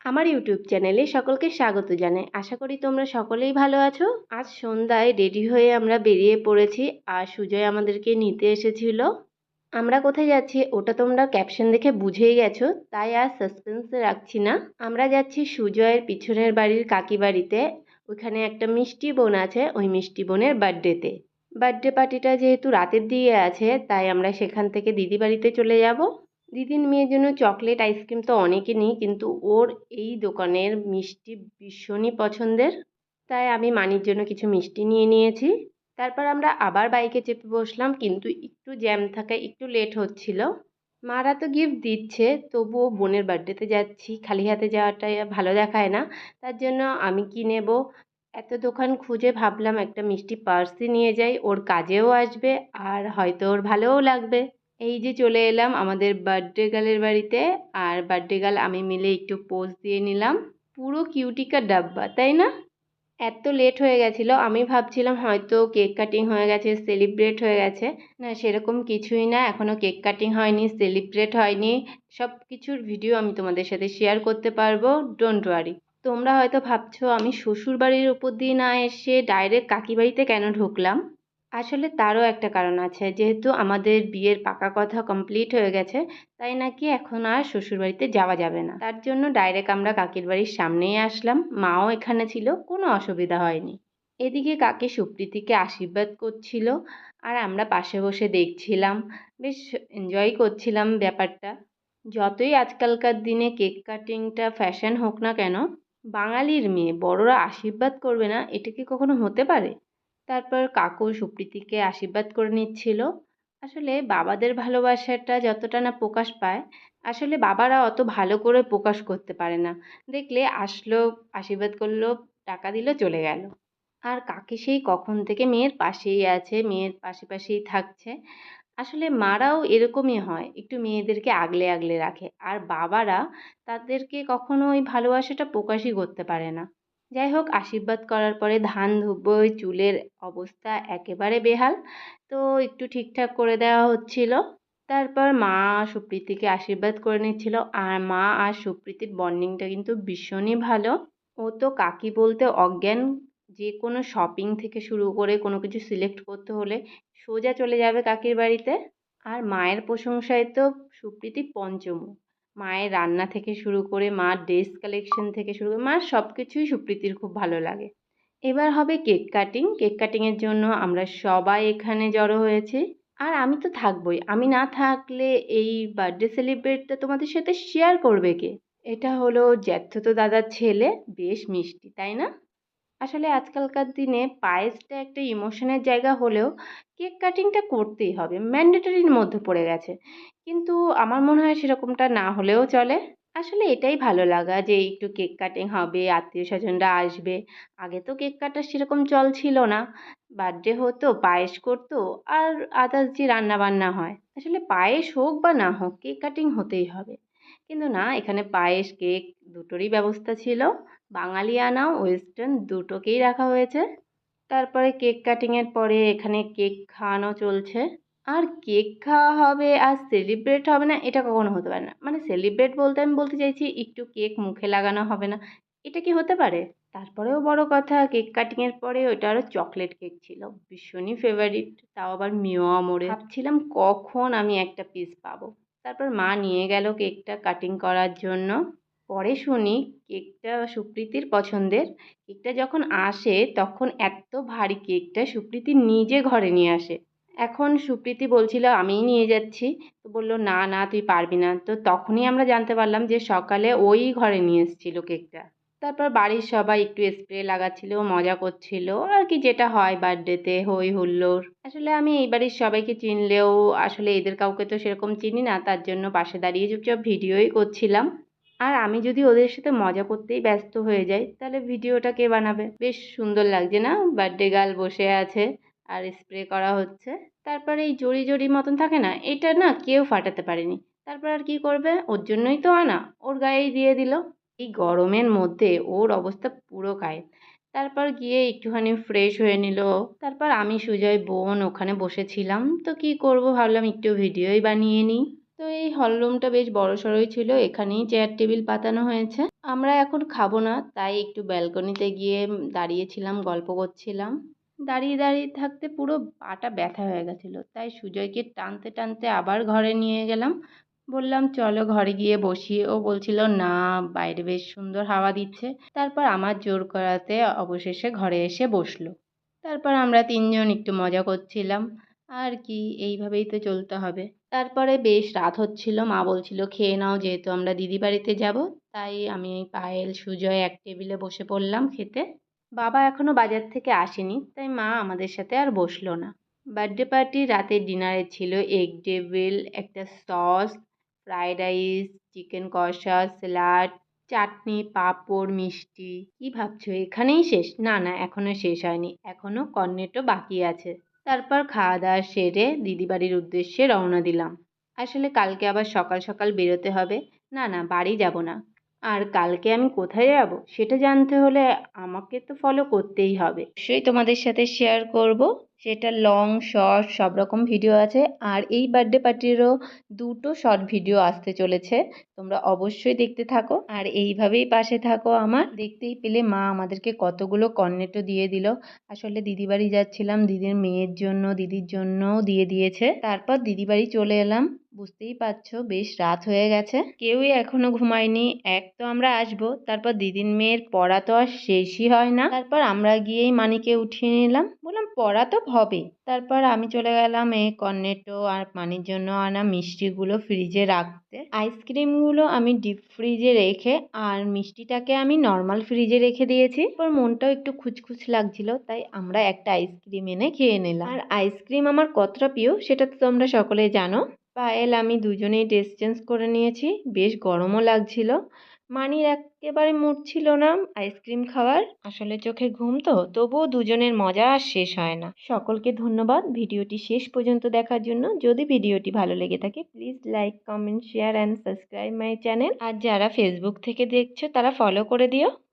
আমার ইউটিউব চ্যানেলে সকলকে স্বাগত জানাই। আশা করি তোমরা সকলেই ভালো আছো। আজ সন্ধ্যায় রেডি হয়ে আমরা বেরিয়ে পড়েছি আর সুজয় আমাদেরকে নিতে এসেছিল। আমরা কোথায় যাচ্ছি ওটা তোমরা ক্যাপশন দেখে বুঝেই গেছো, তাই আর সাসপেন্সে রাখছি না। আমরা যাচ্ছি সুজয়ের পিছনের বাড়ির কাকি বাড়িতে। ওখানে একটা মিষ্টি বোন আছে, ওই মিষ্টি বোনের বার্থডেতে। বার্থডে পার্টিটা যেহেতু রাতের দিকে আছে, তাই আমরা সেখান থেকে দিদি বাড়িতে চলে যাব। দিদির মেয়ের জন্য চকলেট আইসক্রিম তো অনেকে নিই, কিন্তু ওর এই দোকানের মিষ্টি ভীষণই পছন্দের, তাই আমি মানির জন্য কিছু মিষ্টি নিয়ে নিয়েছি। তারপর আমরা আবার বাইকে চেপে বসলাম, কিন্তু একটু জ্যাম থাকায় একটু লেট হচ্ছিল। মারা তো গিফট দিচ্ছে, তবুও বোনের বার্থডেতে যাচ্ছি, খালি হাতে যাওয়াটা ভালো দেখায় না। তার জন্য আমি কি নেব, এত দোকান খুঁজে ভাবলাম একটা মিষ্টি পার্সই নিয়ে যাই, ওর কাজেও আসবে আর হয়তো ওর ভালোও লাগবে। এই যে চলে এলাম আমাদের বার্থডে গার্লের বাড়িতে, আর বার্থডে গার্ল আমি মিলে একটু পোজ দিয়ে নিলাম। পুরো কিউটিকা ডাব্বা, তাই না? এত লেট হয়ে গেছিলো, আমি ভাবছিলাম হয়তো কেক কাটিং হয়ে গেছে, সেলিব্রেট হয়ে গেছে। না, সেরকম কিছুই না, এখনও কেক কাটিং হয়নি, সেলিব্রেট হয়নি। সব কিছুর ভিডিও আমি তোমাদের সাথে শেয়ার করতে পারবো, ডোন্ট ওয়ারি। তোমরা হয়তো ভাবছো আমি শ্বশুর বাড়ির উপর দিয়ে না এসে ডাইরেক্ট কাকি বাড়িতে কেন ঢুকলাম। আসলে তারও একটা কারণ আছে, যেহেতু আমাদের বিয়ের পাকা কথা কমপ্লিট হয়ে গেছে, তাই নাকি এখন আর শ্বশুরবাড়িতে যাওয়া যাবে না। তার জন্য ডাইরেক্ট আমরা কাকির বাড়ির সামনেই আসলাম। মাও এখানে ছিল, কোনো অসুবিধা হয়নি। এদিকে কাকি সুপ্রীতিকে আশীর্বাদ করছিল, আর আমরা পাশে বসে দেখছিলাম, বেশ এনজয় করছিলাম ব্যাপারটা। যতই আজকালকার দিনে কেক কাটিংটা ফ্যাশন হোক না কেন, বাঙালির মেয়ে বড়রা আশীর্বাদ করবে না, এটা কি কখনো হতে পারে? তারপর কাকু সুপ্রীতিকে আশীর্বাদ করে নিচ্ছিল। আসলে বাবাদের ভালোবাসাটা যতটা না প্রকাশ পায়, আসলে বাবারা অত ভালো করে প্রকাশ করতে পারে না। দেখলে আসলো, আশীর্বাদ করলো, টাকা দিল, চলে গেল। আর কাকি সেই কখন থেকে মেয়ের পাশেই আছে, মেয়ের পাশে পাশেই থাকছে। আসলে মারাও এরকমই হয়, একটু মেয়েদেরকে আগলে আগলে রাখে, আর বাবারা তাদেরকে কখনো ওই ভালোবাসাটা প্রকাশই করতে পারে না। যাই হোক, আশীর্বাদ করার পরে ধান ধুবো, ওই চুলের অবস্থা একেবারে বেহাল, তো একটু ঠিকঠাক করে দেওয়া হচ্ছিল। তারপর মা সুপ্রীতিকে আশীর্বাদ করে নিচ্ছিল, আর মা আর সুপ্রীতির বন্ডিংটা কিন্তু ভীষণই ভালো। ও তো কাকি বলতে অজ্ঞান, যে কোনো শপিং থেকে শুরু করে কোনো কিছু সিলেক্ট করতে হলে সোজা চলে যাবে কাকির বাড়িতে। আর মায়ের প্রশংসায় তো সুপ্রীতি পঞ্চমুখ। মায়ের রান্না থেকে শুরু করে, মার ড্রেস কালেকশন থেকে শুরু করে, মার সব কিছুই সুপ্রীতির খুব ভালো লাগে। এবার হবে কেক কাটিং। কেক কাটিংয়ের জন্য আমরা সবাই এখানে জড়ো হয়েছি, আর আমি তো থাকবই। আমি না থাকলে এই বার্থডে সেলিব্রেটটা তোমাদের সাথে শেয়ার করবে কে? এটা হলো জ্যাঠতো দাদার ছেলে, বেশ মিষ্টি, তাই না? আসলে আজকালকার দিনে পায়েসটা একটা ইমোশনের জায়গা হলেও কেক কাটিংটা করতেই হবে, ম্যান্ডেটরির মধ্যে পড়ে গেছে। কিন্তু আমার মনে হয় সেরকমটা না হলেও চলে। আসলে এটাই ভালো লাগা যে একটু কেক কাটিং হবে, আত্মীয় স্বজনরা আসবে। আগে তো কেক কাটার সেরকম চল ছিল না, বার্থডে হতো, পায়েস করতো, আর আদার্স যে রান্না বান্না হয়, আসলে পায়েস হোক বা না হোক কেক কাটিং হতেই হবে। কিন্তু না, এখানে পায়েস কেক দুটোরই ব্যবস্থা ছিল। বাঙালিয়ানা ওয়েস্টার্ন দুটোকেই রাখা হয়েছে। তারপরে কেক কাটিংয়ের পরে এখানে কেক খাওয়ানো চলছে। আর কেক খাওয়া হবে আর সেলিব্রেট হবে না, এটা কখনো হতে পারে না। মানে সেলিব্রেট বলতে আমি বলতে চাইছি একটু কেক মুখে লাগানো হবে না, এটা কি হতে পারে? তারপরেও বড় কথা, কেক কাটিংয়ের পরে ওটা আরও চকলেট কেক ছিল, ভীষণই ফেভারিট, তাও আবার মিও আমরে। ভাবছিলাম কখন আমি একটা পিস পাবো। তারপর মা নিয়ে গেল কেকটা কাটিং করার জন্য। পরে শুনি কেকটা সুপ্রীতির পছন্দের। কেকটা যখন আসে তখন এত ভারী কেকটা সুপ্রীতি নিজে ঘরে নিয়ে আসে। এখন সুপ্রীতি বলছিল আমিই নিয়ে যাচ্ছি, তো বললো না না তুই পারবি না। তো তখনই আমরা জানতে পারলাম যে সকালে ওই ঘরে নিয়ে এসেছিল কেকটা। তারপর বাড়ির সবাই একটু স্প্রে লাগাচ্ছিল, মজা করছিল, আর কি যেটা হয় বার্থডেতে, হই হুল্লোড়। আসলে আমি এই বাড়ির সবাইকে চিনলেও আসলে এদের কাউকে তো সেরকম চিনি না, তার জন্য পাশে দাঁড়িয়ে চুপচাপ ভিডিওই করছিলাম। আর আমি যদি ওদের সাথে মজা করতেই ব্যস্ত হয়ে যাই, তাহলে ভিডিওটা কে বানাবে? বেশ সুন্দর লাগছে না, বার্থডে গার্ল বসে আছে আর স্প্রে করা হচ্ছে। তারপরে এই জড়ি জড়ি মতন থাকে না, এটা না কেউ ফাটাতে পারেনি। তারপর আর কি করবে, ওর জন্যই তো আনা, ওর গায়েই দিয়ে দিল। এই গরমের মধ্যে ওর অবস্থা পুরো কাহিল। তারপর গিয়ে একটুখানি ফ্রেশ হয়ে নিল। তারপর আমি সুজয় বোন ওখানে বসেছিলাম, তো কি করব, ভাবলাম একটু ভিডিওই বানিয়ে নিই। তো এই হলরুমটা বেশ বড়সড়ই ছিল, এখানেই চেয়ার টেবিল পাতানো হয়েছে। আমরা এখন খাবো না, তাই একটু ব্যালকনিতে গিয়ে দাঁড়িয়েছিলাম, গল্প করছিলাম। দাঁড়িয়ে দাঁড়িয়ে থাকতে পুরো পাটা ব্যথা হয়ে গেছিলো, তাই সুজয়কে টানতে টানতে আবার ঘরে নিয়ে গেলাম। বললাম চলো ঘরে গিয়ে বসি, ও বলছিল না, বাইরে বেশ সুন্দর হাওয়া দিচ্ছে। তারপর আমার জোর করাতে অবশেষে ঘরে এসে বসলো। তারপর আমরা তিনজন একটু মজা করছিলাম, আর কি, এইভাবেই তো চলতে হবে। তারপরে বেশ রাত হচ্ছিল, মা বলছিল খেয়ে নাও, যেহেতু আমরা দিদি বাড়িতে যাব। তাই আমি পায়েল সুজয় এক টেবিলে বসে পড়লাম খেতে। বাবা এখনো বাজার থেকে আসেনি, তাই মা আমাদের সাথে আর বসলো না। বার্থডে পার্টির রাতের ডিনারে ছিল এগ টেবিল, একটা সস, ফ্রাইড রাইস, চিকেন কষা, স্যালাড, চাটনি, পাঁপড়, মিষ্টি। কি ভাবছো এখানেই শেষ? না না, এখনো শেষ হয়নি, এখনো কর্নেটো বাকি আছে। তারপর খাওয়া দাওয়া সেরে দিদি বাড়ির উদ্দেশ্যে রওনা দিলাম। আসলে কালকে আবার সকাল সকাল বেরোতে হবে। না না, বাড়ি যাব না। আর কালকে আমি কোথায় যাব সেটা জানতে হলে আমাকে তো ফলো করতেই হবে। অবশ্যই তোমাদের সাথে শেয়ার করব। সেটা লং শর্ট সব রকম ভিডিও আছে। আর এই বার্থডে পার্টিরও দুটো শর্ট ভিডিও আসতে চলেছে, তোমরা অবশ্যই দেখতে থাকো আর এইভাবেই পাশে থাকো আমার। দেখতেই পেলে মা আমাদেরকে কতগুলো কর্নেটো দিয়ে দিল। আসলে দিদি বাড়ি যাচ্ছিলাম, দিদির মেয়ের জন্য, দিদির জন্যও দিয়ে দিয়েছে। তারপর দিদি বাড়ি চলে এলাম। বুঝতেই পারছো বেশ রাত হয়ে গেছে, কেউই এখনো ঘুমায়নি। এক তো আমরা আসবো, তারপর দিদির মেয়ের পড়া তো আর শেষই হয় না। তারপর আমরা গিয়েই মানিকে উঠিয়ে নিলাম, বললাম পড়া তো হবে। তারপর আমি চলে গেলাম এই কর্নেটো আর মানির জন্য আনা মিষ্টিগুলো ফ্রিজে রাখতে। আইসক্রিমগুলো আমি ডিপ ফ্রিজে রেখে আর মিষ্টিটাকে আমি নর্মাল ফ্রিজে রেখে দিয়েছি। তারপর মনটাও একটু খুঁতখুঁত লাগছিল, তাই আমরা একটা আইসক্রিম এনে খেয়ে নিলাম। আর আইসক্রিম আমার কতটা প্রিয় সেটা তো তোমরা সকলেই জানো। পায়েল আমি দুজনেই ড্রেস চেঞ্জ করে নিয়েছি, বেশ গরমও লাগছিল। মানির একেবারে মুড ছিল না আইসক্রিম খাওয়ার, আসলে চোখে ঘুম তো, তবুও দুজনের মজা আর শেষ হয় না। সকলকে ধন্যবাদ ভিডিওটি শেষ পর্যন্ত দেখার জন্য। যদি ভিডিওটি ভালো লেগে থাকে please like, comment, share and subscribe my channel. আর যারা ফেসবুক থেকে দেখছো তারা ফলো করে দিও।